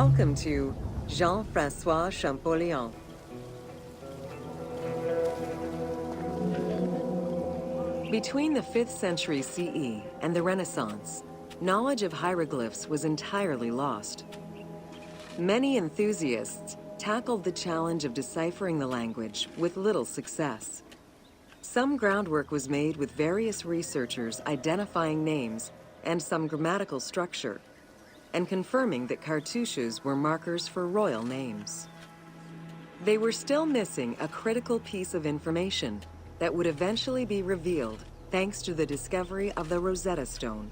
Welcome to Francois Champollion. Between the 5th century CE and the Renaissance, knowledge of hieroglyphs was entirely lost. Many enthusiasts tackled the challenge of deciphering the language with little success. Some groundwork was made with various researchers identifying names and some grammatical structure, and confirming that cartouches were markers for royal names. They were still missing a critical piece of information that would eventually be revealed thanks to the discovery of the Rosetta Stone.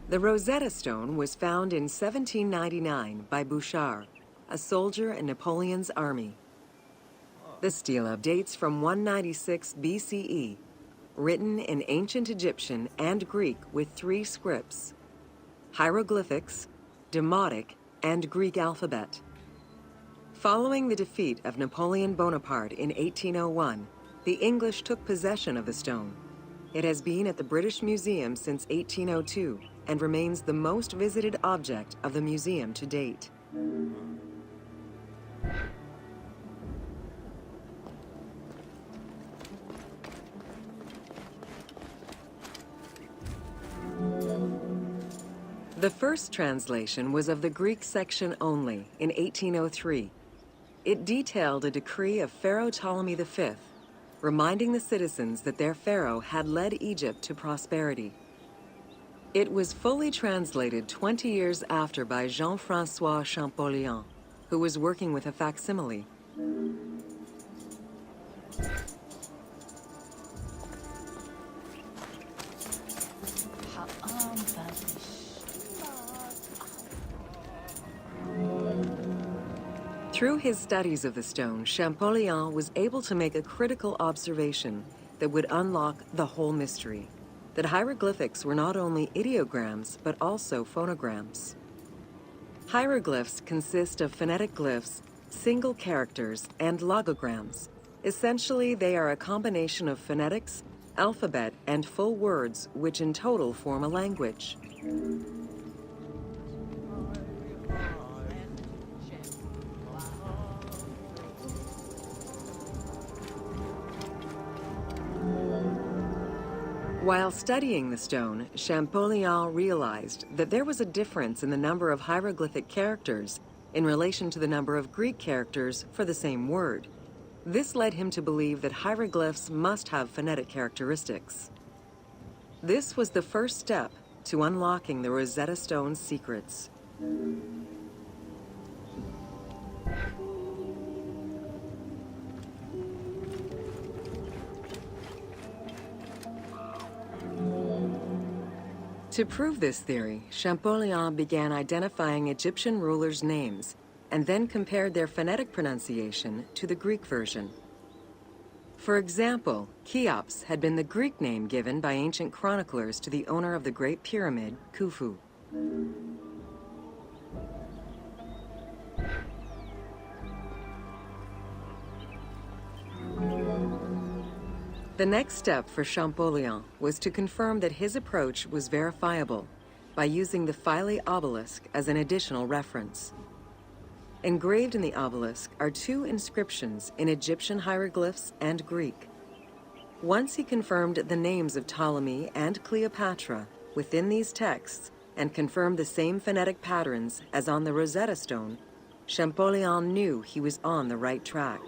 The Rosetta Stone was found in 1799 by Bouchard, a soldier in Napoleon's army. The stela dates from 196 BCE, written in ancient Egyptian and Greek with 3 scripts: hieroglyphics, Demotic, and Greek alphabet. Following the defeat of Napoleon Bonaparte in 1801, the English took possession of the stone. It has been at the British Museum since 1802 and remains the most visited object of the museum to date. The first translation was of the Greek section only in 1803. It detailed a decree of Pharaoh Ptolemy V, reminding the citizens that their pharaoh had led Egypt to prosperity. It was fully translated 20 years after by Francois Champollion, who was working with a facsimile. Through his studies of the stone, Champollion was able to make a critical observation that would unlock the whole mystery: that hieroglyphics were not only ideograms, but also phonograms. Hieroglyphs consist of phonetic glyphs, single characters, and logograms. Essentially, they are a combination of phonetics, alphabet, and full words, which in total form a language. While studying the stone, Champollion realized that there was a difference in the number of hieroglyphic characters in relation to the number of Greek characters for the same word. This led him to believe that hieroglyphs must have phonetic characteristics. This was the first step to unlocking the Rosetta Stone's secrets. To prove this theory, Champollion began identifying Egyptian rulers' names and then compared their phonetic pronunciation to the Greek version. For example, Cheops had been the Greek name given by ancient chroniclers to the owner of the Great Pyramid, Khufu. The next step for Champollion was to confirm that his approach was verifiable by using the Philae obelisk as an additional reference. Engraved in the obelisk are 2 inscriptions in Egyptian hieroglyphs and Greek. Once he confirmed the names of Ptolemy and Cleopatra within these texts and confirmed the same phonetic patterns as on the Rosetta Stone, Champollion knew he was on the right track.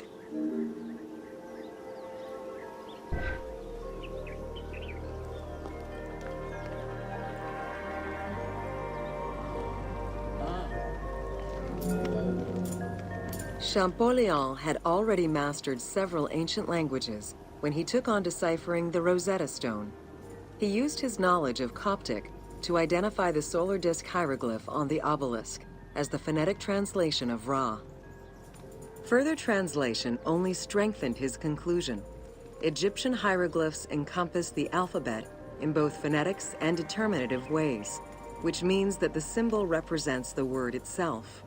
Champollion had already mastered several ancient languages when he took on deciphering the Rosetta Stone. He used his knowledge of Coptic to identify the solar disk hieroglyph on the obelisk as the phonetic translation of Ra. Further translation only strengthened his conclusion. Egyptian hieroglyphs encompass the alphabet in both phonetics and determinative ways, which means that the symbol represents the word itself.